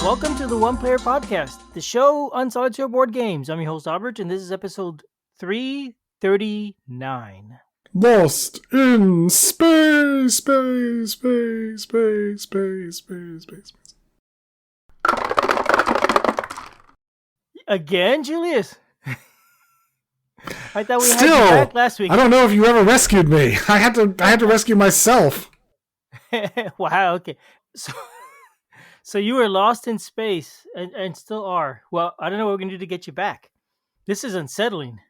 Welcome to the One Player Podcast, the show on solitaire board games. I'm your host, Albert, and this is episode 339. Lost in space. Again, Julius? I thought we had Still, you back last week. I don't know if you ever rescued me. I had to rescue myself. Wow, okay. So you were lost in space and still are. Well, I don't know what we're going to do to get you back. This is unsettling.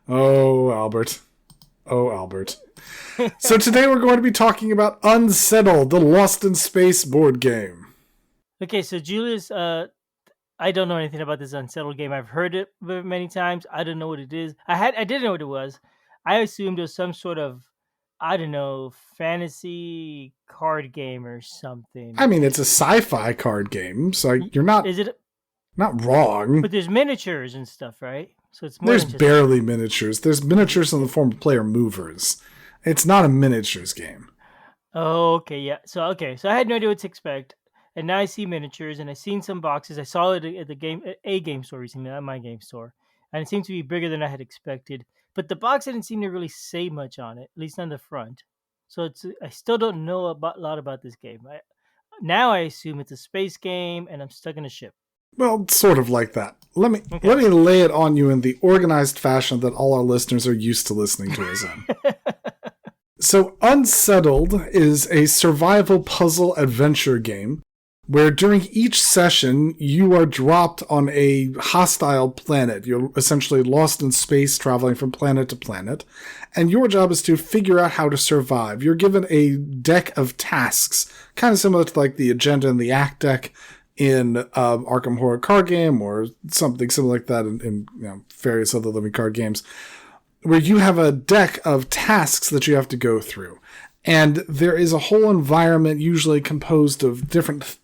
Oh, Albert. So today we're going to be talking about Unsettled, the Lost in Space board game. Okay, so Julius, I don't know anything about this Unsettled game. I've heard it many times. I don't know what it is. I didn't know what it was. I assumed it was some sort of, I don't know, fantasy card game or something. I mean, it's a sci-fi card game, so you're not wrong. But there's miniatures and stuff, right? So it's more There's barely miniatures. There's miniatures in the form of player movers. It's not a miniatures game. Oh, okay, yeah. So I had no idea what to expect. And now I see miniatures, and I've seen some boxes. I saw it at a game store recently, not my game store, and it seemed to be bigger than I had expected. But the box didn't seem to really say much on it, at least on the front. So I still don't know a lot about this game. Now I assume it's a space game, and I'm stuck in a ship. Well, sort of like that. Let me lay it on you in the organized fashion that all our listeners are used to listening to us in. So, Unsettled is a survival puzzle adventure game where during each session, you are dropped on a hostile planet. You're essentially lost in space, traveling from planet to planet. And your job is to figure out how to survive. You're given a deck of tasks, kind of similar to like the Agenda and the Act deck in Arkham Horror card game, or something similar like that in various other living card games, where you have a deck of tasks that you have to go through. And there is a whole environment usually composed of different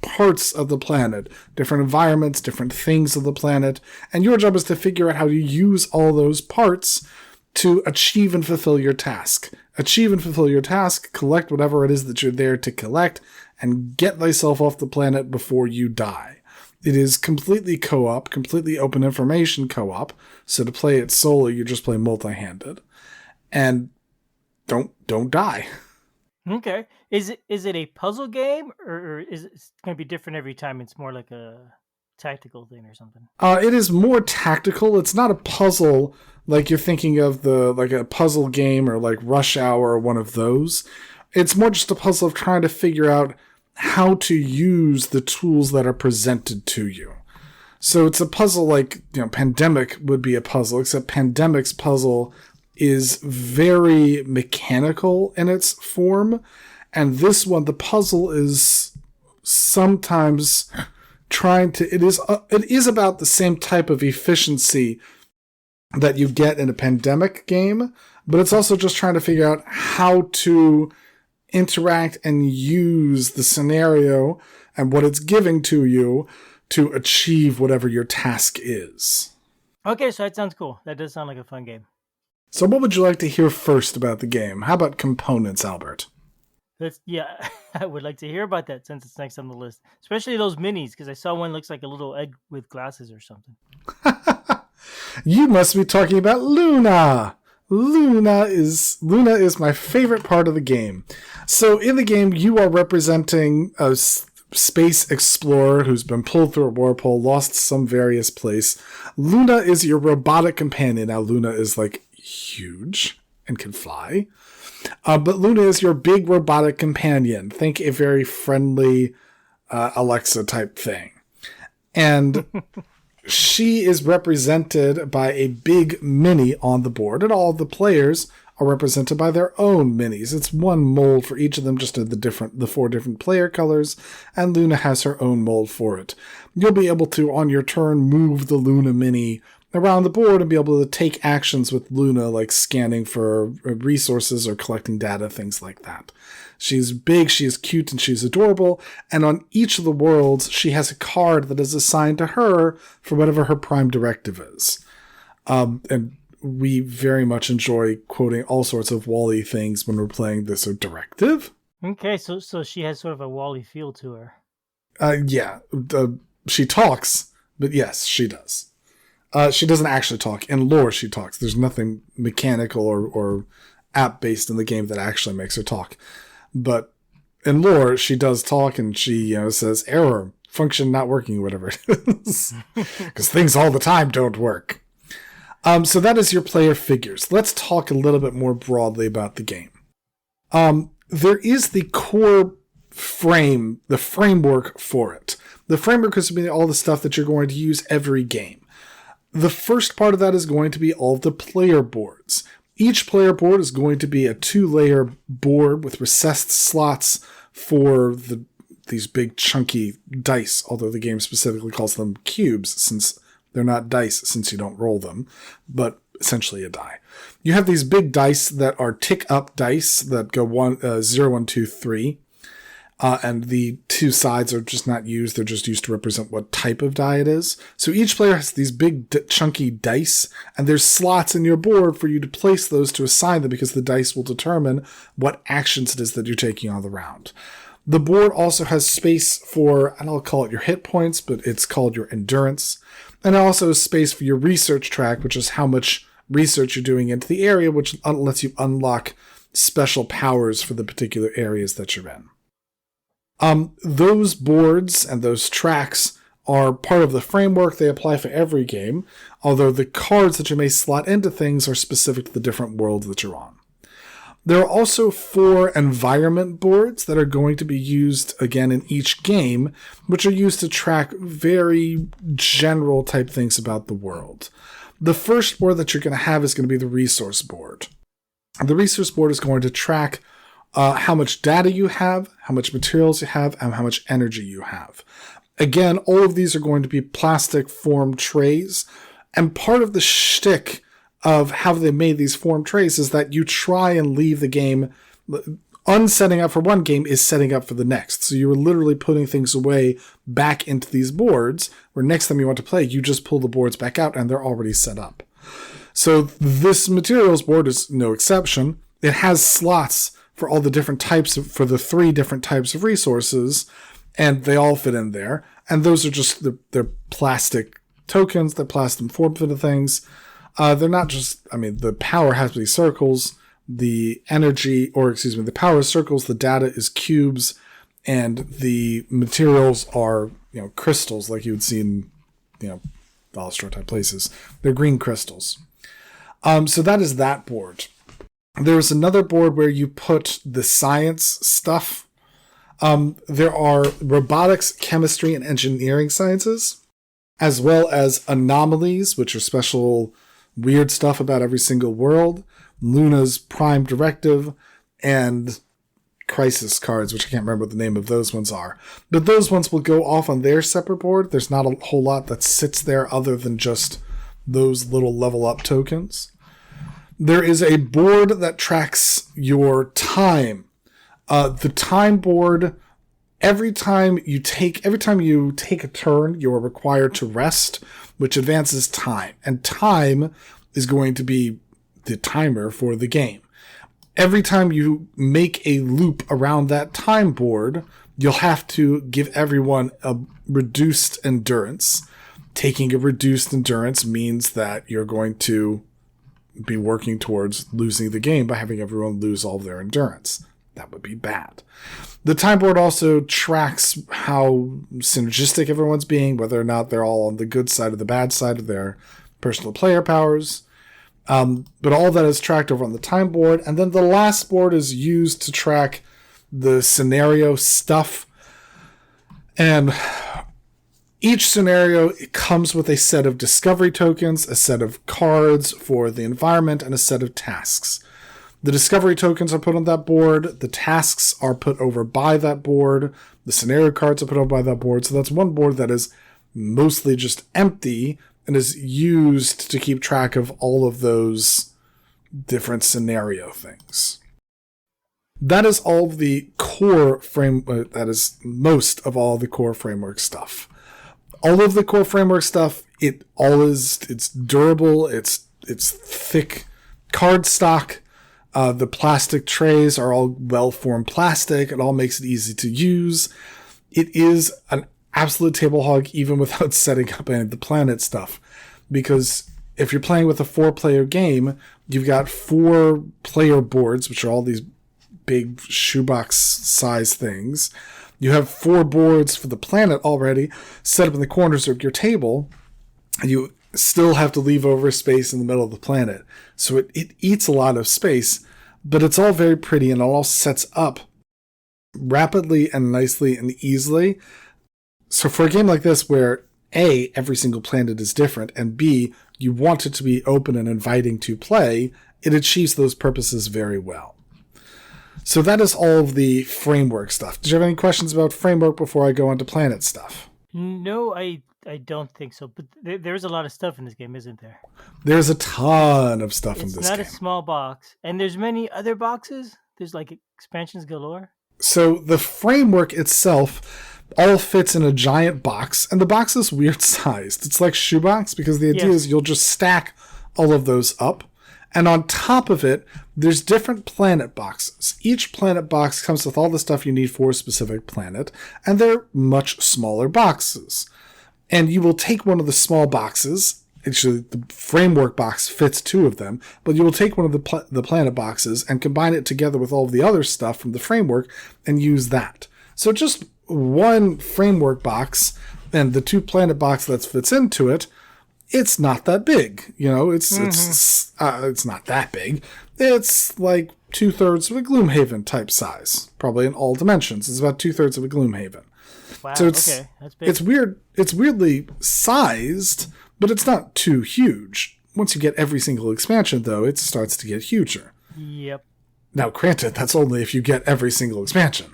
parts of the planet, different environments, different things of the planet, and your job is to figure out how to use all those parts to achieve and fulfill your task. Achieve and fulfill your task, collect whatever it is that you're there to collect, and get thyself off the planet before you die. It is completely co-op, completely open information co-op, so to play it solo, you just play multi-handed. And don't die. Okay. Is it a puzzle game, or is it going to be different every time? It's more like a tactical thing or something? It is more tactical. It's not a puzzle like you're thinking of like a puzzle game or like Rush Hour or one of those. It's more just a puzzle of trying to figure out how to use the tools that are presented to you. So it's a puzzle like, Pandemic would be a puzzle, except Pandemic's puzzle is very mechanical in its form. And this one, the puzzle is sometimes it is about the same type of efficiency that you get in a Pandemic game, but it's also just trying to figure out how to interact and use the scenario and what it's giving to you to achieve whatever your task is. Okay, so that sounds cool. That does sound like a fun game. So what would you like to hear first about the game? How about components, Albert? I would like to hear about that since it's next on the list. Especially those minis, because I saw one looks like a little egg with glasses or something. You must be talking about Luna! Luna is my favorite part of the game. So in the game, you are representing a space explorer who's been pulled through a whirlpool, lost some various place. Luna is your robotic companion. Now, Luna is like huge and can fly. But Luna is your big robotic companion. Think a very friendly Alexa type thing. And she is represented by a big mini on the board, and all the players are represented by their own minis. It's one mold for each of them, just in the 4 different player colors, and Luna has her own mold for it. You'll be able to, on your turn, move the Luna mini around the board and be able to take actions with Luna, like scanning for resources or collecting data, things like that. She's big, she is cute, and she's adorable, and on each of the worlds, she has a card that is assigned to her for whatever her prime directive is. And we very much enjoy quoting all sorts of Wall-E things when we're playing this directive. Okay, so she has sort of a Wall-E feel to her. Yeah. She talks, but yes, she does. She doesn't actually talk. In lore, she talks. There's nothing mechanical or app-based in the game that actually makes her talk. But in lore, she does talk, and she says, error, function not working, whatever it is. Because things all the time don't work. So that is your player figures. Let's talk a little bit more broadly about the game. There is the core frame, the framework for it. The framework is going to be all the stuff that you're going to use every game. The first part of that is going to be all of the player boards. Each player board is going to be a 2-layer board with recessed slots for these big chunky dice, although the game specifically calls them cubes since they're not dice since you don't roll them, but essentially a die. You have these big dice that are tick-up dice that go 0, 1, 2, 3. And the two sides are just not used. They're just used to represent what type of die it is. So each player has these big chunky dice, and there's slots in your board for you to place those to assign them because the dice will determine what actions it is that you're taking on the round. The board also has space for, and I'll call it your hit points, but it's called your endurance. And also space for your research track, which is how much research you're doing into the area, which lets you unlock special powers for the particular areas that you're in. Those boards and those tracks are part of the framework. They apply for every game, although the cards that you may slot into things are specific to the different worlds that you're on. There are also 4 environment boards that are going to be used again in each game, which are used to track very general type things about the world. The first board that you're going to have is going to be the resource board. The resource board is going to track how much data you have, how much materials you have, and how much energy you have. Again, all of these are going to be plastic formed trays, and part of the shtick of how they made these formed trays is that you try and leave the game. Unsetting up for one game is setting up for the next. So you are literally putting things away back into these boards, where next time you want to play, you just pull the boards back out and they're already set up. So this materials board is no exception. It has slots for all the different types for the 3 different types of resources, and they all fit in there. And those are just they're plastic tokens, they're plastic form fit of things. They're not just, the power has to be circles, the power is circles, the data is cubes, and the materials are, crystals like you would see in, Valstro type places. They're green crystals. So that is that board. There's another board where you put the science stuff. There are robotics, chemistry, and engineering sciences, as well as anomalies, which are special weird stuff about every single world, Luna's prime directive, and crisis cards, which I can't remember what the name of those ones are. But those ones will go off on their separate board. There's not a whole lot that sits there other than just those little level up tokens. There is a board that tracks your time. The time board, every time you take a turn, you are required to rest, which advances time. And time is going to be the timer for the game. Every time you make a loop around that time board, you'll have to give everyone a reduced endurance. Taking a reduced endurance means that you're going to be working towards losing the game by having everyone lose all of their endurance. That would be bad. The time board also tracks how synergistic everyone's being, whether or not they're all on the good side or the bad side of their personal player powers. But all that is tracked over on the time board. And then the last board is used to track the scenario stuff. And each scenario comes with a set of discovery tokens, a set of cards for the environment, and a set of tasks. The discovery tokens are put on that board. The tasks are put over by that board. The scenario cards are put over by that board. So that's one board that is mostly just empty and is used to keep track of all of those different scenario things. That is all of the core that is most of all the core framework stuff. All of the core framework stuff, it's durable, it's thick card stock. The plastic trays are all well-formed plastic. It all makes it easy to use. it is an absolute table hog even without setting up any of the planet stuff. Because if you're playing with a 4-player game, you've got 4-player boards, which are all these big shoebox size things. You have 4 boards for the planet already set up in the corners of your table. And you still have to leave over space in the middle of the planet. So it eats a lot of space, but it's all very pretty and it all sets up rapidly and nicely and easily. So for a game like this where A, every single planet is different, and B, you want it to be open and inviting to play, it achieves those purposes very well. So that is all of the framework stuff. Did you have any questions about framework before I go on to planet stuff? No, I don't think so. But there's a lot of stuff in this game, isn't there? There's a ton of stuff in this game. It's not a small box. And there's many other boxes. There's like expansions galore. So the framework itself all fits in a giant box, and the box is weird sized. It's like shoebox because the idea is you'll just stack all of those up. And on top of it, there's different planet boxes. Each planet box comes with all the stuff you need for a specific planet, and they're much smaller boxes. And you will take one of the small boxes. Actually, the framework box fits 2 of them, but you will take one of the planet boxes and combine it together with all of the other stuff from the framework and use that. So just one framework box and the 2 planet box that fits into it, it's not that big. You know, it's not that big. It's like 2/3 of a Gloomhaven type size, probably in all dimensions. It's about 2/3 of a Gloomhaven. Wow, so it's, okay, that's big. It's weird. It's weirdly sized, but it's not too huge. Once you get every single expansion, though, it starts to get huger. Yep. Now, granted, that's only if you get every single expansion.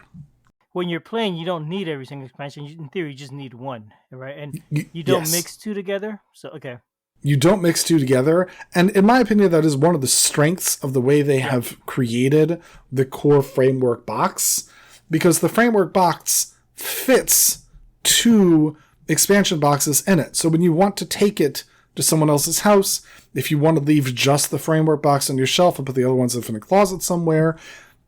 When you're playing, you don't need every single expansion. In theory, you just need one, right? And you don't mix 2 together. So, okay. You don't mix 2 together. And in my opinion, that is one of the strengths of the way they have created the core framework box. Because the framework box fits 2 expansion boxes in it. So when you want to take it to someone else's house, if you want to leave just the framework box on your shelf and put the other ones in a closet somewhere,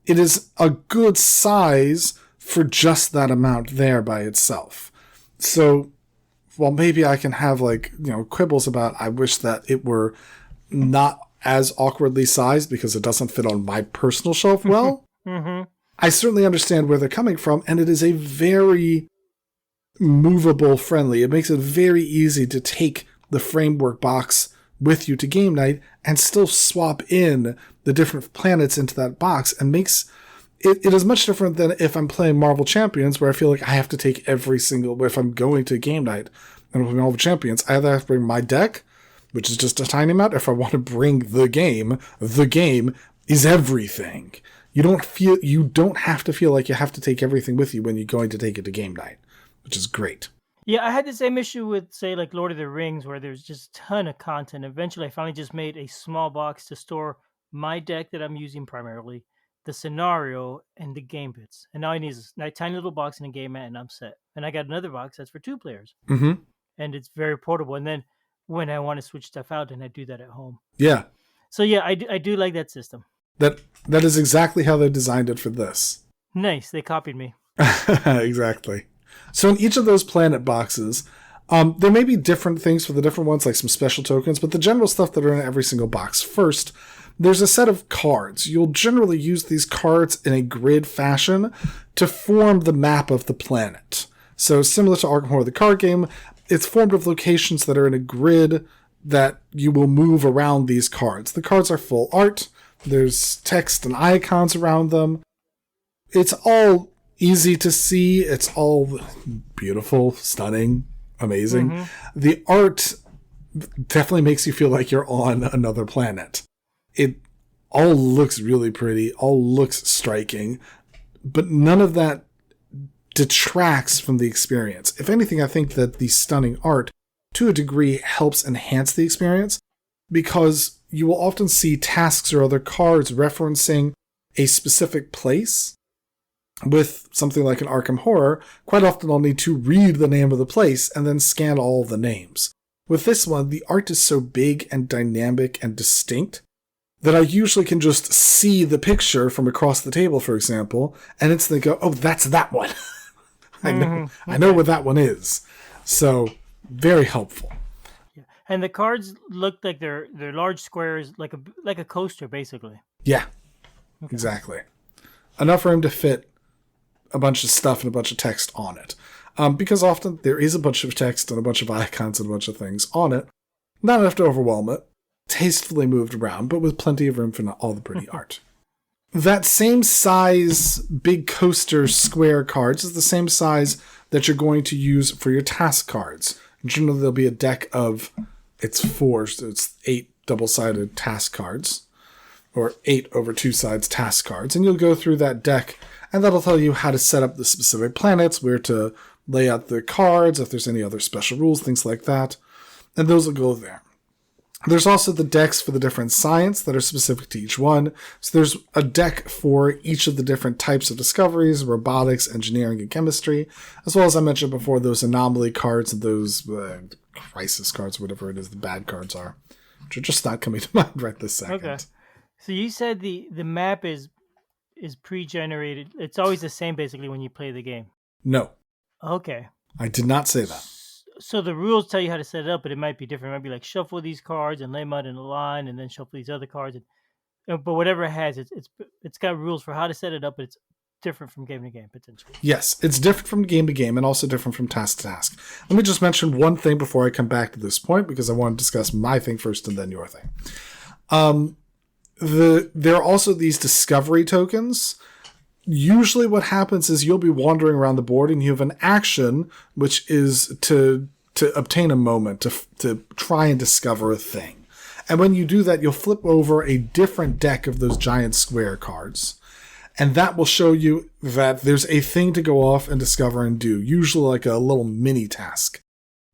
it is a good size for just that amount there by itself. So, while maybe I can have quibbles about I wish that it were not as awkwardly sized because it doesn't fit on my personal shelf well, I certainly understand where they're coming from, and it is a very movable friendly. It makes it very easy to take the framework box with you to game night and still swap in the different planets into that box, and makes it is much different than if I'm playing Marvel Champions, where I feel like I have to take every single, if I'm going to game night and I'm playing Marvel Champions, I either have to bring my deck, which is just a tiny amount, if I want to bring the game is everything. You don't have to feel like you have to take everything with you when you're going to take it to game night, which is great. Yeah, I had the same issue with, say, like Lord of the Rings, where there's just a ton of content. Eventually, I finally just made a small box to store my deck that I'm using primarily, the scenario, and the game bits. And now I need a tiny little box and a game mat, and I'm set. And I got another box that's for 2 players. Mm-hmm. And it's very portable. And then when I want to switch stuff out, then I do that at home. Yeah. So yeah, I do like that system. That is exactly how they designed it for this. Nice. They copied me. Exactly. So in each of those planet boxes, there may be different things for the different ones, like some special tokens, but the general stuff that are in every single box. First, there's a set of cards. You'll generally use these cards in a grid fashion to form the map of the planet. So similar to Arkham Horror, the card game, it's formed of locations that are in a grid that you will move around these cards. The cards are full art. There's text and icons around them. It's all easy to see. It's all beautiful, stunning, amazing. Mm-hmm. The art definitely makes you feel like you're on another planet. It all looks really pretty, all looks striking, but none of that detracts from the experience. If anything, I think that the stunning art, to a degree, helps enhance the experience, because you will often see tasks or other cards referencing a specific place. With something like an Arkham Horror, quite often I'll need to read the name of the place and then scan all the names. With this one, the art is so big and dynamic and distinct that I usually can just see the picture from across the table, for example, and instantly go, oh, that's that one. I know Okay. what that one is. So very helpful. Yeah. And the cards look like they're large squares, like a coaster, basically. Yeah, Okay. exactly. Enough room to fit a bunch of stuff and a bunch of text on it. Because often there is a bunch of text and a bunch of icons and a bunch of things on it. Not enough to overwhelm it. Tastefully moved around, but with plenty of room for all the pretty art. That same size big coaster square cards is the same size that you're going to use for your task cards. Generally, there'll be a deck of, it's 8 double-sided task cards, or 8 over 2 sides task cards, and you'll go through that deck, and that'll tell you how to set up the specific planets, where to lay out the cards, if there's any other special rules, things like that, and those will go there. There's also the decks for the different science that are specific to each one. So there's a deck for each of the different types of discoveries, robotics, engineering, and chemistry, as well as I mentioned before, those anomaly cards and those crisis cards, whatever it is the bad cards are, which are just not coming to mind right this second. Okay. So you said the map is pre-generated. It's always the same basically when you play the game. No, Okay. I did not say that. So the rules tell you how to set it up, but it might be different. It might be like shuffle these cards and lay them out in a line, and then shuffle these other cards. But whatever it has, it's got rules for how to set it up, but it's different from game to game potentially. Yes, it's different from game to game and also different from task to task. Let me just mention one thing before I come back to this point, because I want to discuss my thing first and then your thing. There are also these discovery tokens. Usually what happens is you'll be wandering around the board and you have an action, which is to obtain a moment, to try and discover a thing. And when you do that, you'll flip over a different deck of those giant square cards. And that will show you that there's a thing to go off and discover and do, usually like a little mini task.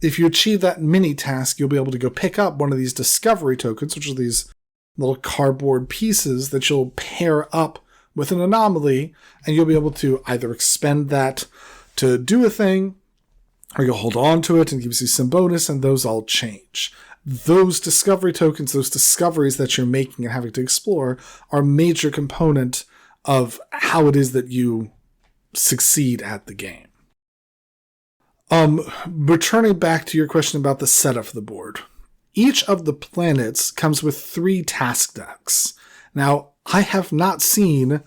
If you achieve that mini task, you'll be able to go pick up one of these discovery tokens, which are these little cardboard pieces that you'll pair up with an anomaly, and you'll be able to either expend that to do a thing, or you'll hold on to it and gives you some bonus, and those all change. Those discovery tokens, those discoveries that you're making and having to explore, are a major component of how it is that you succeed at the game. Returning back to your question about the setup of the board. Each of the planets comes with 3 task decks. Now, I have not seen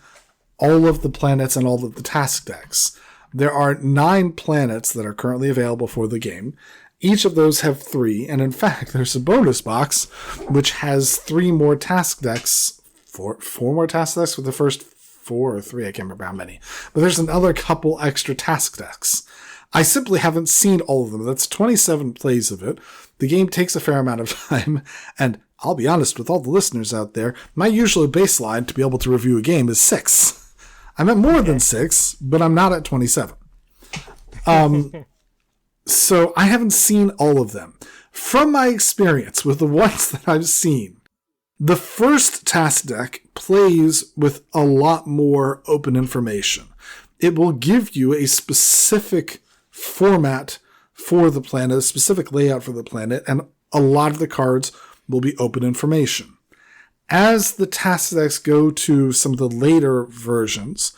all of the planets and all of the task decks. There are 9 planets that are currently available for the game. Each of those have 3, and in fact, there's a bonus box which has 3 more task decks, 4 more task decks for the first 4 or 3, I can't remember how many. But there's another couple extra task decks. I simply haven't seen all of them. That's 27 plays of it. The game takes a fair amount of time, and I'll be honest with all the listeners out there, my usual baseline to be able to review a game is 6. I'm at more than 6, but I'm not at 27. So I haven't seen all of them. From my experience with the ones that I've seen, the first task deck plays with a lot more open information. It will give you a specific format for the planet, a specific layout for the planet, and a lot of the cards will be open information. As the task decks go to some of the later versions,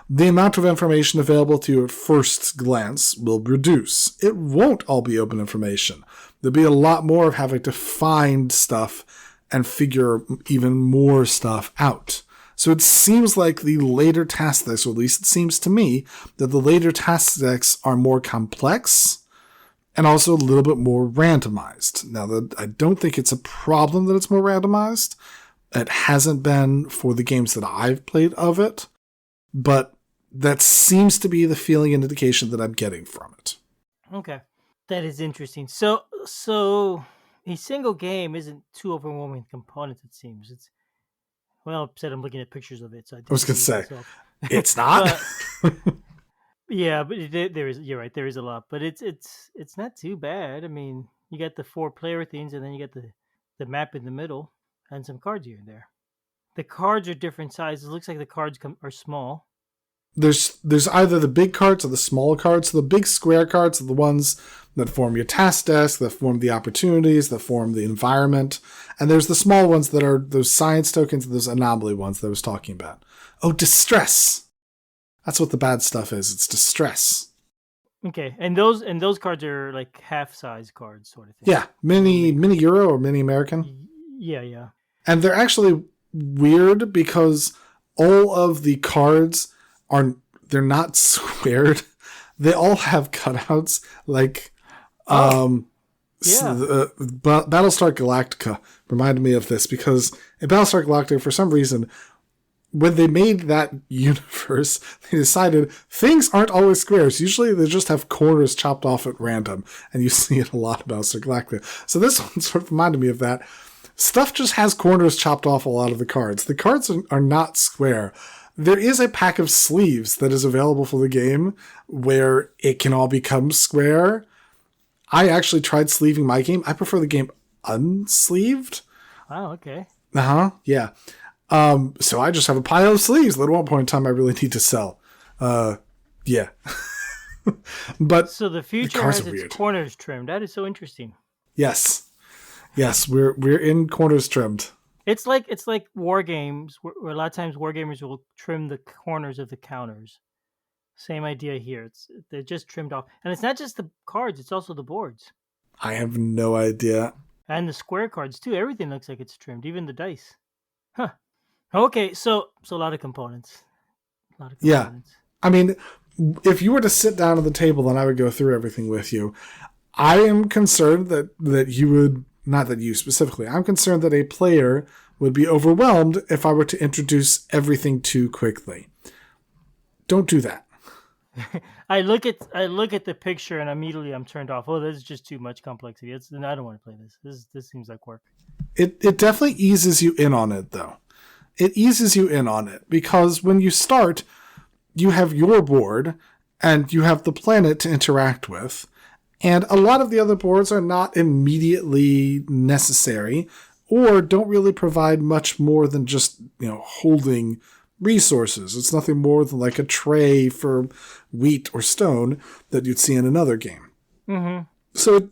the amount of information available to you at first glance will reduce. It won't all be open information. There'll be a lot more of having to find stuff and figure even more stuff out. So it seems like the later task decks, or at least it seems to me, that the later task decks are more complex and also a little bit more randomized. Now, I don't think it's a problem that it's more randomized. It hasn't been for the games that I've played of it, but that seems to be the feeling and indication that I'm getting from it. Okay. That is interesting. So a single game isn't too overwhelming components, it seems. It's well, said I'm looking at pictures of it, so I was going to say, myself. It's not. Yeah, but there is. You're right. There is a lot, but it's not too bad. I mean, you got the 4 player things, and then you got the map in the middle, and some cards here and there. The cards are different sizes. It looks like the cards are small. There's either the big cards or the small cards. So the big square cards are the ones that form your task desk, that form the opportunities, that form the environment. And there's the small ones that are those science tokens and those anomaly ones that I was talking about. Oh, distress. That's what the bad stuff is. It's distress. Okay, and those cards are like half size cards, sort of thing. Yeah, Little mini Euro or mini American. Yeah, yeah. And they're actually weird because all of the cards are they're not squared. They all have cutouts. Like Oh, um yeah. Battlestar Galactica reminded me of this because in Battlestar Galactica, for some reason, when they made that universe, they decided things aren't always squares. Usually they just have corners chopped off at random, and you see it a lot about Battlestar Galactica. So this one sort of reminded me of that. Stuff just has corners chopped off a lot of the cards. The cards are not square. There is a pack of sleeves that is available for the game where it can all become square. I actually tried sleeving my game. I prefer the game unsleeved. Wow. Okay. Uh-huh. Yeah. So I just have a pile of sleeves that at one point in time I really need to sell. Yeah. But So the the future cards has are its weird. corners trimmed. That is so interesting. Yes. Yes, we're in corners trimmed. It's like war games, where a lot of times war gamers will trim the corners of the counters. Same idea here. They're just trimmed off, and it's not just the cards; it's also the boards I have no idea. and the square cards too. Everything looks like it's trimmed, even the dice. Huh. Okay, so a lot of components. A lot of Yeah. components. I mean, if you were to sit down at the table, then I would go through everything with you. I am concerned that you would, not that you specifically, I'm concerned that a player would be overwhelmed if I were to introduce everything too quickly. Don't do that. I look at the picture and immediately I'm turned off. Oh, this is just too much complexity. I don't want to play this. This seems like work. It definitely eases you in on it, though. It eases you in on it because when you start, you have your board and you have the planet to interact with. And a lot of the other boards are not immediately necessary or don't really provide much more than just, holding resources. It's nothing more than like a tray for wheat or stone that you'd see in another game. Mm-hmm. So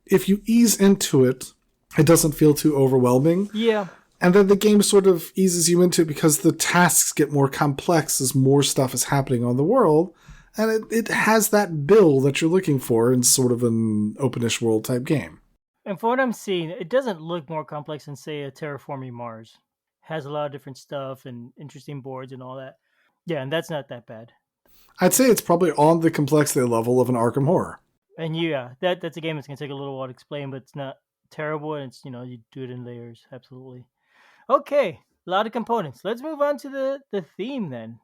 if you ease into it, it doesn't feel too overwhelming. Yeah. And then the game sort of eases you into it because the tasks get more complex as more stuff is happening on the world. And it has that build that you're looking for in sort of an openish world type game. And for what I'm seeing, it doesn't look more complex than, say, a Terraforming Mars. Has a lot of different stuff and interesting boards and all that. Yeah, and that's not that bad. I'd say it's probably on the complexity level of an Arkham Horror. And yeah, that's a game that's gonna take a little while to explain, but it's not terrible, and it's you do it in layers. Absolutely. Okay, a lot of components. Let's move on to the theme then.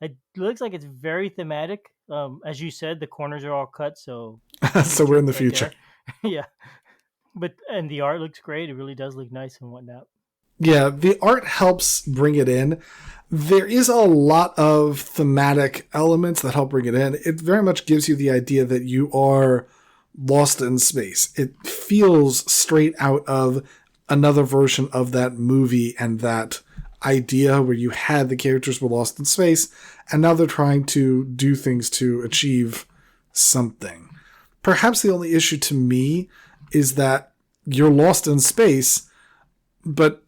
It looks like it's very thematic. As you said, the corners are all cut, so So we're future in the right future. there. Yeah, and the art looks great. It really does look nice and whatnot. Yeah, the art helps bring it in. There is a lot of thematic elements that help bring it in. It very much gives you the idea that you are lost in space. It feels straight out of another version of that movie and that idea where you had the characters were lost in space and now they're trying to do things to achieve something. Perhaps the only issue to me is that you're lost in space, but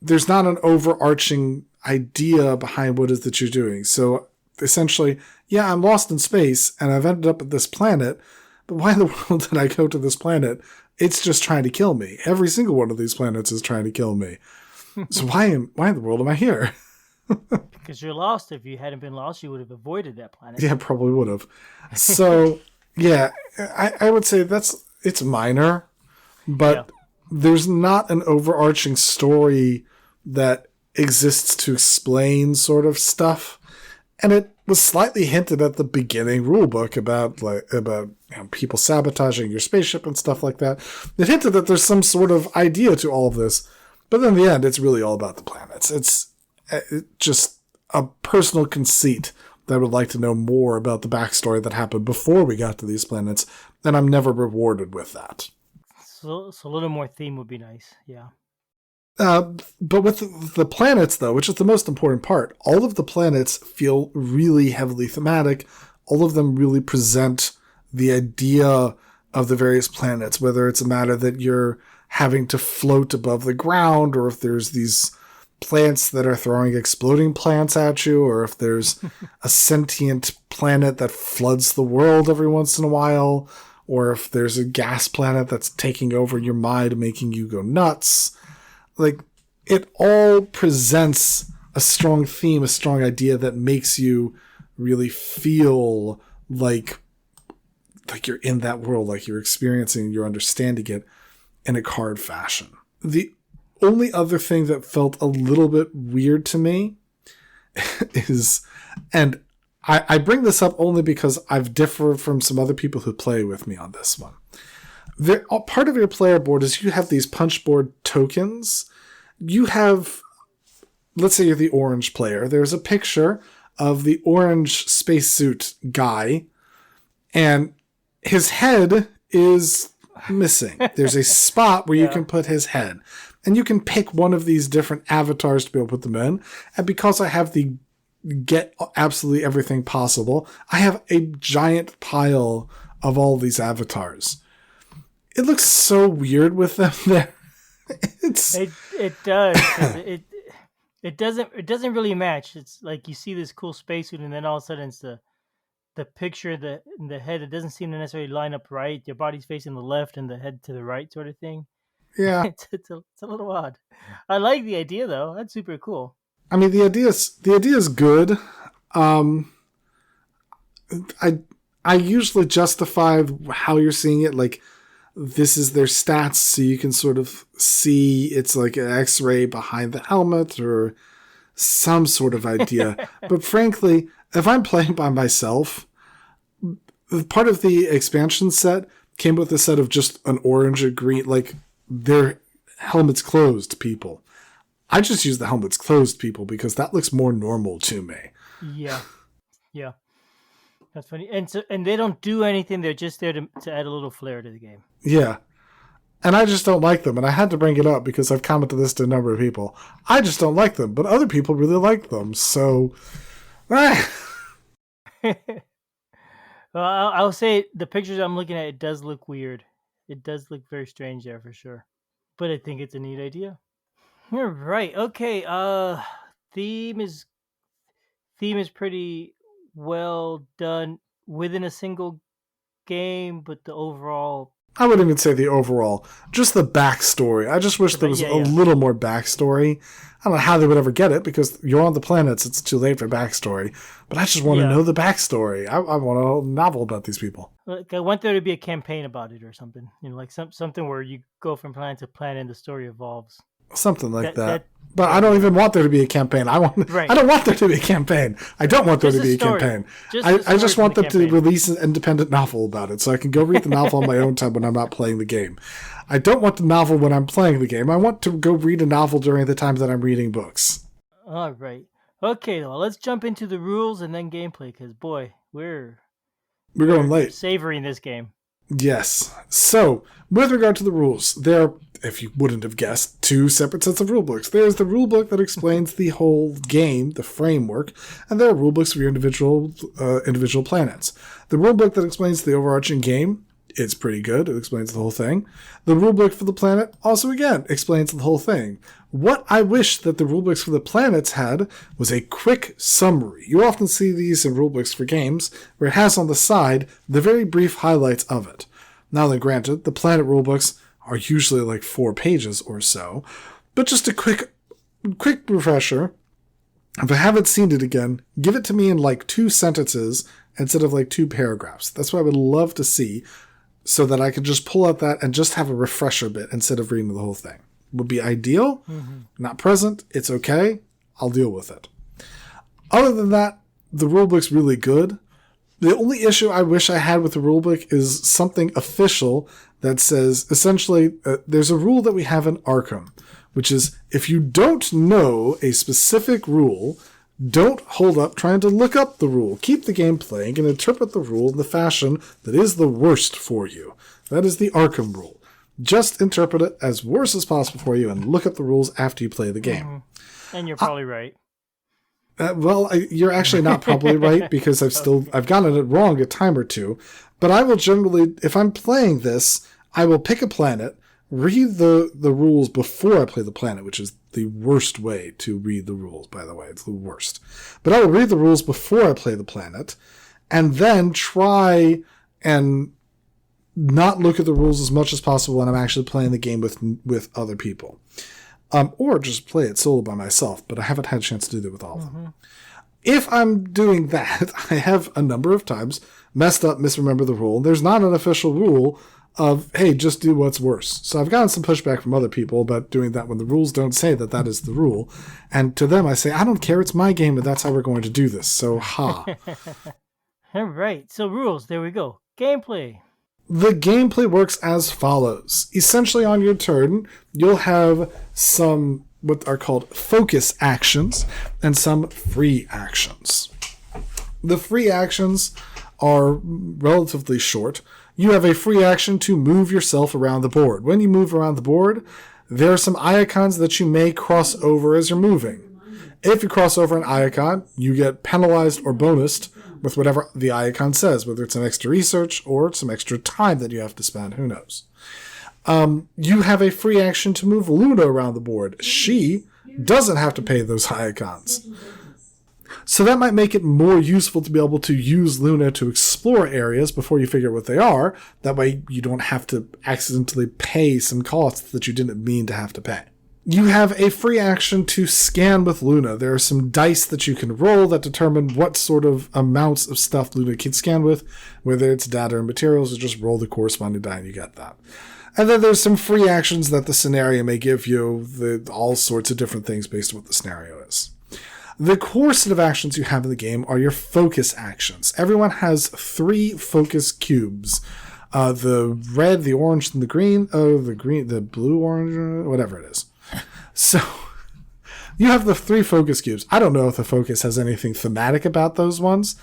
there's not an overarching idea behind what it is that you're doing. So essentially, yeah, I'm lost in space and I've ended up at this planet, but why in the world did I go to this planet? It's just trying to kill me. Every single one of these planets is trying to kill me. So why in the world am I here? Because you're lost. If you hadn't been lost, you would have avoided that planet. Yeah, probably would have. So yeah, I would say it's minor, Yeah. but there's not an overarching story that exists to explain sort of stuff. And it was slightly hinted at the beginning rulebook about people sabotaging your spaceship and stuff like that. It hinted that there's some sort of idea to all of this, but in the end, it's really all about the planets. It's just a personal conceit that I would like to know more about the backstory that happened before we got to these planets, and I'm never rewarded with that. So a little more theme would be nice. Yeah. But with the planets, though, which is the most important part, all of the planets feel really heavily thematic. All of them really present the idea of the various planets, whether it's a matter that you're having to float above the ground or if there's these plants that are throwing exploding plants at you, or if there's a sentient planet that floods the world every once in a while, or if there's a gas planet that's taking over your mind, making you go nuts. Like, it all presents a strong theme, a strong idea that makes you really feel like you're in that world, like you're experiencing, you're understanding it in a card fashion. The only other thing that felt a little bit weird to me is, and I bring this up only because I've differed from some other people who play with me on this one. Part of your player board is you have these punch board tokens. You have, let's say you're the orange player. There's a picture of the orange spacesuit guy, and his head is missing. There's a spot where you can put his head. And you can pick one of these different avatars to be able to put them in. And because I have the get absolutely everything possible, I have a giant pile of all these avatars. It looks so weird with them there. It does. It doesn't really match. It's like you see this cool spacesuit, and then all of a sudden it's the picture in the head. It doesn't seem to necessarily line up right. Your body's facing the left and the head to the right, sort of thing. Yeah, it's a little odd. I like the idea though. That's super cool. I mean, the idea is good. I usually justify how you're seeing it. Like, this is their stats, so you can sort of see it's like an X-ray behind the helmet or some sort of idea. But frankly, if I'm playing by myself, part of the expansion set came with a set of just an orange or green, like their helmets closed people. I just use the helmets closed people because that looks more normal to me. Yeah. That's funny. And they don't do anything. They're just there to add a little flair to the game. Yeah. And I just don't like them. And I had to bring it up because I've commented this to a number of people. I just don't like them, but other people really like them. So, well, I'll say the pictures I'm looking at, it does look weird. It does look very strange there for sure. But I think it's a neat idea. You're right. Okay. Theme is pretty well done within a single game, but the overall, I wouldn't even say the overall, just the backstory. I just wish there was a little more backstory. I don't know how they would ever get it because you're on the planets. It's too late for backstory. But I just want to know the backstory. I want a novel about these people. Like, I want there to be a campaign about it or something. You know, like something where you go from planet to planet and the story evolves. Something like that. But I don't even want there to be a campaign. I don't want there to be a campaign. I don't want there to be a campaign. I just want them to release an independent novel about it so I can go read the novel on my own time when I'm not playing the game. I don't want the novel when I'm playing the game. I want to go read a novel during the time that I'm reading books. All right. Okay, well, let's jump into the rules and then gameplay because, boy, we're going late. Savoring this game. Yes. So, with regard to the rules, there are, if you wouldn't have guessed, two separate sets of rulebooks. There's the rulebook that explains the whole game, the framework, and there are rulebooks for your individual planets. The rulebook that explains the overarching game, it's pretty good. It explains the whole thing. The rulebook for the planet also, again, explains the whole thing. What I wish that the rulebooks for the planets had was a quick summary. You often see these in rulebooks for games, where it has on the side the very brief highlights of it. Now then, granted, the planet rulebooks are usually like 4 pages or so, but just a quick refresher. If I haven't seen it again, give it to me in like 2 sentences instead of like 2 paragraphs. That's what I would love to see, so that I could just pull out that and just have a refresher bit instead of reading the whole thing. Would be ideal. Mm-hmm. Not present. It's okay. I'll deal with it. Other than that, the rulebook's really good. The only issue I wish I had with the rulebook is something official that says, essentially, there's a rule that we have in Arkham, which is if you don't know a specific rule, don't hold up trying to look up the rule. Keep the game playing and interpret the rule in the fashion that is the worst for you. That is the Arkham rule. Just interpret it as worse as possible for you and look up the rules after you play the game. Mm-hmm. And you're probably right. You're actually not probably right because I've gotten it wrong a time or two. But I will generally, if I'm playing this, I will pick a planet. read the rules before I play the planet, which is the worst way to read the rules, by the way. It's the worst. But I will read the rules before I play the planet, and then try and not look at the rules as much as possible when I'm actually playing the game with other people. Or just play it solo by myself, but I haven't had a chance to do that with all of them. If I'm doing that, I have a number of times messed up, misremember the rule. There's not an official rule of, hey, just do what's worse. So I've gotten some pushback from other people about doing that when the rules don't say that that is the rule. And to them, I say, I don't care. It's my game, and that's how we're going to do this. So, ha. All right. So rules. There we go. Gameplay. The gameplay works as follows. Essentially, on your turn, you'll have some what are called focus actions and some free actions. The free actions are relatively short. You have a free action to move yourself around the board. When you move around the board, there are some icons that you may cross over as you're moving. If you cross over an icon, you get penalized or bonused with whatever the icon says, whether it's an extra research or some extra time that you have to spend, who knows. You have a free action to move Luna around the board. She doesn't have to pay those icons. So that might make it more useful to be able to use Luna to explore areas before you figure out what they are. That way you don't have to accidentally pay some costs that you didn't mean to have to pay. You have a free action to scan with Luna. There are some dice that you can roll that determine what sort of amounts of stuff Luna can scan with, whether it's data or materials, or just roll the corresponding die and you get that. And then there's some free actions that the scenario may give you, all sorts of different things based on what the scenario is. The core set of actions you have in the game are your focus actions. Everyone has 3 focus cubes. The red, the orange, and the green. Oh, the blue, orange, whatever it is. So, you have the 3 focus cubes. I don't know if the focus has anything thematic about those ones,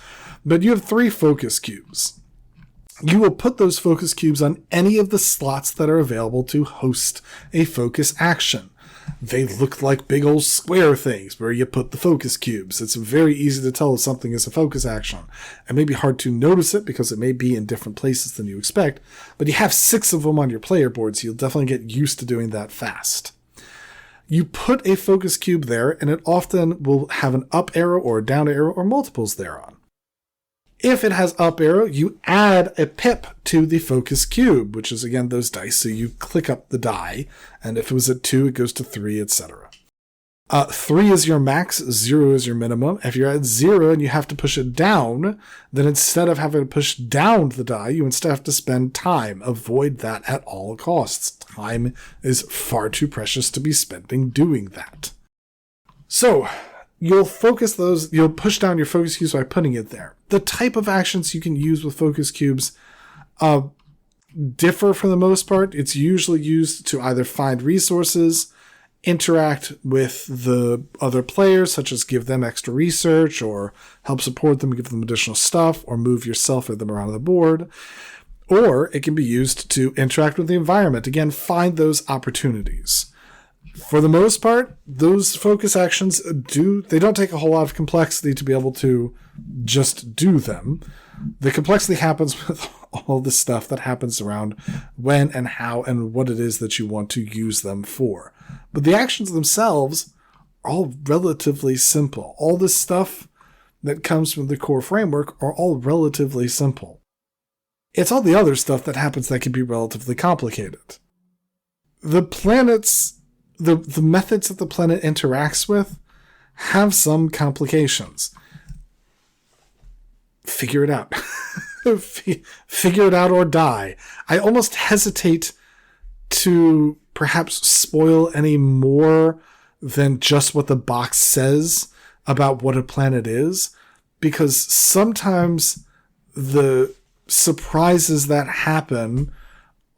but you have 3 focus cubes. You will put those focus cubes on any of the slots that are available to host a focus action. They look like big old square things where you put the focus cubes. It's very easy to tell if something is a focus action. It may be hard to notice it because it may be in different places than you expect, but you have 6 of them on your player board, so you'll definitely get used to doing that fast. You put a focus cube there, and it often will have an up arrow or a down arrow or multiples thereon. If it has up arrow, you add a pip to the focus cube, which is, again, those dice. So you click up the die, and if it was at 2, it goes to 3, etc. 3 is your max, 0 is your minimum. If you're at 0 and you have to push it down, then instead of having to push down the die, you instead have to spend time. Avoid that at all costs. Time is far too precious to be spending doing that. So, you'll push down your focus cubes by putting it there. The type of actions you can use with focus cubes differ for the most part. It's usually used to either find resources, interact with the other players, such as give them extra research, or help support them, give them additional stuff, or move yourself or them around the board. Or it can be used to interact with the environment. Again, find those opportunities. For the most part, those focus actions they don't take a whole lot of complexity to be able to just do them. The complexity happens with all the stuff that happens around when and how and what it is that you want to use them for. But the actions themselves are all relatively simple. All the stuff that comes from the core framework are all relatively simple. It's all the other stuff that happens that can be relatively complicated. The planets, the methods that the planet interacts with have some complications. Figure it out. Figure it out or die. I almost hesitate to perhaps spoil any more than just what the box says about what a planet is, because sometimes the surprises that happen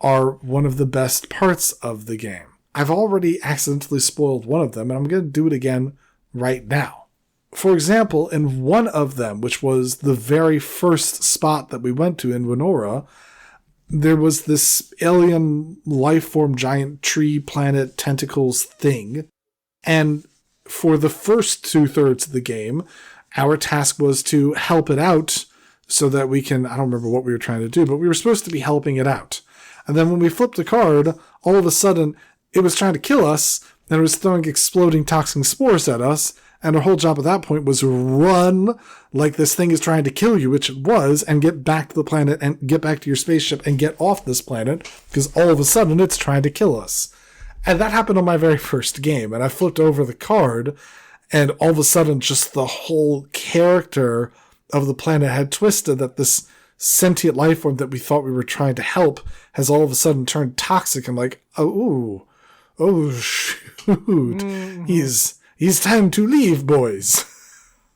are one of the best parts of the game. I've already accidentally spoiled one of them, and I'm going to do it again right now. For example, in one of them, which was the very first spot that we went to in Winora, there was this alien life form giant tree planet tentacles thing. And for the first 2/3 of the game, our task was to help it out so that we can, I don't remember what we were trying to do, but we were supposed to be helping it out. And then when we flipped a card, all of a sudden it was trying to kill us, and it was throwing exploding toxic spores at us. And our whole job at that point was run like this thing is trying to kill you, which it was, and get back to the planet and get back to your spaceship and get off this planet, because all of a sudden it's trying to kill us. And that happened on my very first game. And I flipped over the card, and all of a sudden just the whole character of the planet had twisted, that this sentient life form that we thought we were trying to help has all of a sudden turned toxic. I'm like, oh shoot. It's time to leave, boys.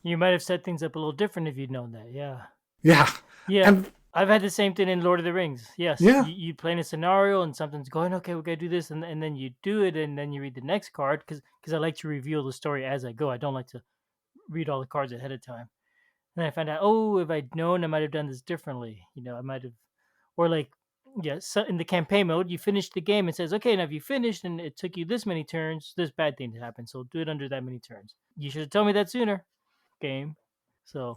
You might have set things up a little different if you'd known that. Yeah. Yeah. And I've had the same thing in Lord of the Rings. Yes. Yeah. You play in a scenario and something's going, okay, we got to do this. And then you do it, and then you read the next card, because I like to reveal the story as I go. I don't like to read all the cards ahead of time. And I find out, if I'd known, I might have done this differently. I might have, or like, so in the campaign mode, you finish the game and says, okay, now if you finished and it took you this many turns, this bad thing happened. So do it under that many turns. You should have told me that sooner, game. So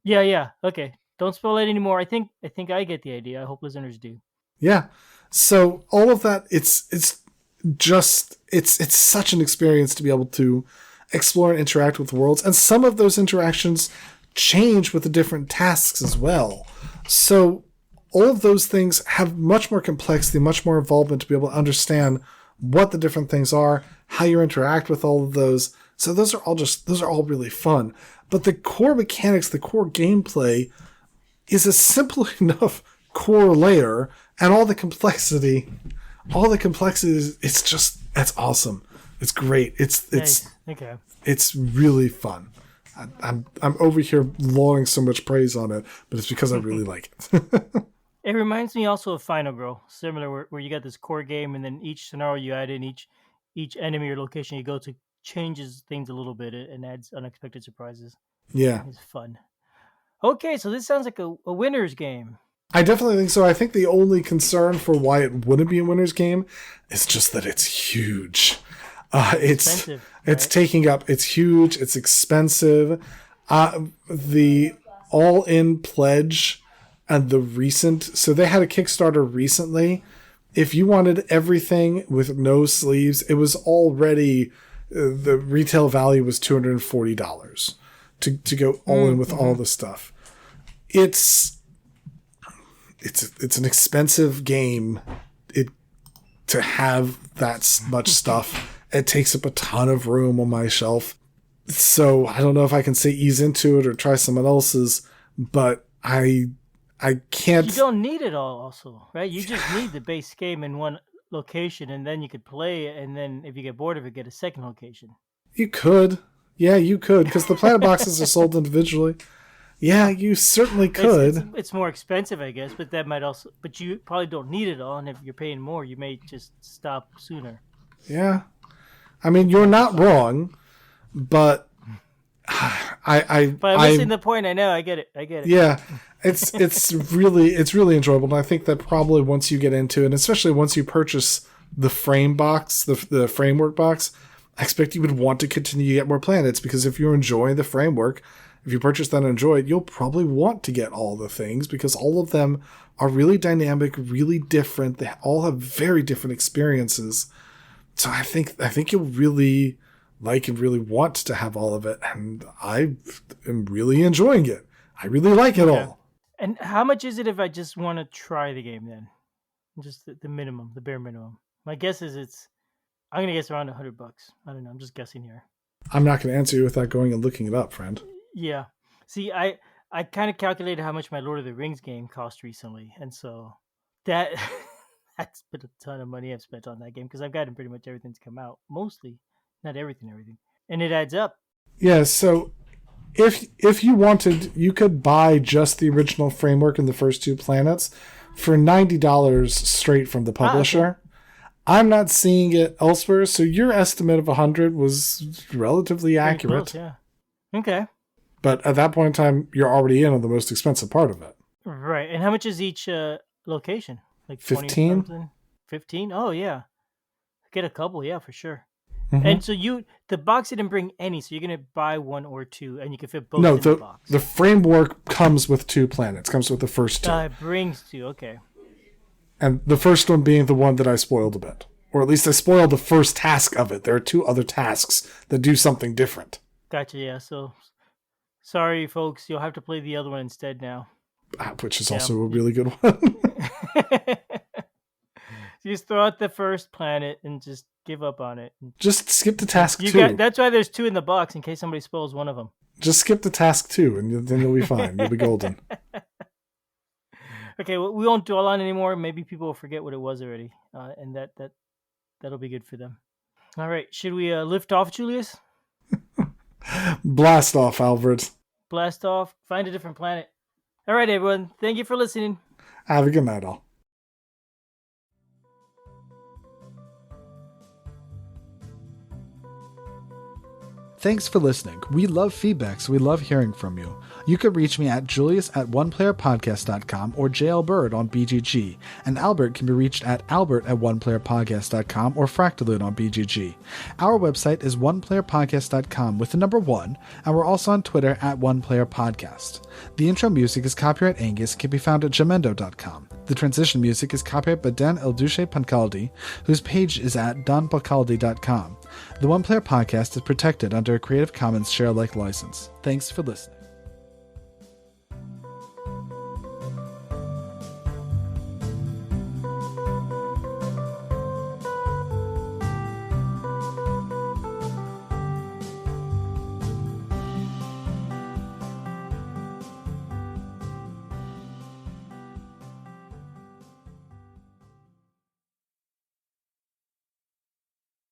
yeah. Okay, don't spoil it anymore. I think I get the idea. I hope listeners do. Yeah. So all of that, it's such an experience to be able to explore and interact with worlds, and some of those interactions change with the different tasks as well. So all of those things have much more complexity, much more involvement to be able to understand what the different things are, how you interact with all of those. So those are all really fun. But the core mechanics, the core gameplay is a simple enough core layer, and all the complexity, that's awesome. It's great. It's nice. Okay. It's really fun. I'm over here lowering so much praise on it, but it's because I really like it. It reminds me also of Final Girl, similar, where you got this core game, and then each scenario you add in, each enemy or location you go to changes things a little bit and adds unexpected surprises. Yeah. It's fun. Okay, so this sounds like a winner's game. I definitely think so. I think the only concern for why it wouldn't be a winner's game is just that it's huge. It's taking up, it's huge, it's expensive. The all-in pledge and the recent, so they had a Kickstarter recently. If you wanted everything with no sleeves, it was already, the retail value was $240 to go all in with all the stuff. It's an expensive game. To have that much stuff. It takes up a ton of room on my shelf. So I don't know if I can say ease into it or try someone else's, but I can't. You don't need it all also, right? You just need the base game in one location, and then you could play it, and then if you get bored of it, get a second location. You could. Yeah, you could, because the planet boxes are sold individually. Yeah, you certainly could. It's more expensive, I guess, but that might also. But you probably don't need it all, and if you're paying more, you may just stop sooner. Yeah, I mean, you're not wrong, but But I'm missing the point. I know. I get it. Yeah, it's really enjoyable, and I think that probably once you get into it, and especially once you purchase the frame box, the framework box, I expect you would want to continue to get more planets, because if you're enjoying the framework. If you purchase that and enjoy it, you'll probably want to get all the things, because all of them are really dynamic, really different. They all have very different experiences. So I think you'll really like and really want to have all of it. And I am really enjoying it. I really like it all. And how much is it if I just want to try the game then? Just the minimum, the bare minimum. My guess is I'm going to guess around $100. I don't know. I'm just guessing here. I'm not going to answer you without going and looking it up, friend. Yeah. See, I kind of calculated how much my Lord of the Rings game cost recently, and so that's been a ton of money I've spent on that game, because I've gotten pretty much everything to come out. Mostly, not everything, and it adds up. Yeah. So if you wanted, you could buy just the original framework and the first two planets for $90 straight from the publisher. Okay. I'm not seeing it elsewhere, so your estimate of 100 was relatively accurate. Close, yeah. Okay. But at that point in time, you're already in on the most expensive part of it. Right. And how much is each location? Like 15? 15? Oh, yeah. Get a couple, yeah, for sure. Mm-hmm. And so the box didn't bring any, so you're going to buy one or two, and you can fit both in the box. The framework comes with 2 planets, comes with the first 2. It brings 2, okay. And the first one being the one that I spoiled a bit. Or at least I spoiled the first task of it. There are 2 other tasks that do something different. Gotcha, yeah. So, sorry, folks. You'll have to play the other one instead now. Which is also a really good one. Just throw out the first planet and just give up on it. Just skip the task 2. That's why there's 2 in the box, in case somebody spoils one of them. Just skip the task 2, and then you'll be fine. You'll be golden. Okay, well, we won't dwell on it anymore. Maybe people will forget what it was already, and that'll be good for them. All right, should we lift off, Julius? Blast off, Albert. Blast off. Find a different planet. All right, everyone. Thank you for listening. Have a good night, all. Thanks for listening. We love feedback, so we love hearing from you. You can reach me at julius@oneplayerpodcast.com or JLBird on BGG, and Albert can be reached at albert@oneplayerpodcast.com or Fractalune on BGG. Our website is oneplayerpodcast.com with the number 1, and we're also on Twitter at oneplayerpodcast. The intro music is copyright Angus, can be found at jamendo.com. The transition music is copyright by Dan Elduce Pancaldi, whose page is at donpancaldi.com. The One Player Podcast is protected under a Creative Commons share-alike license. Thanks for listening.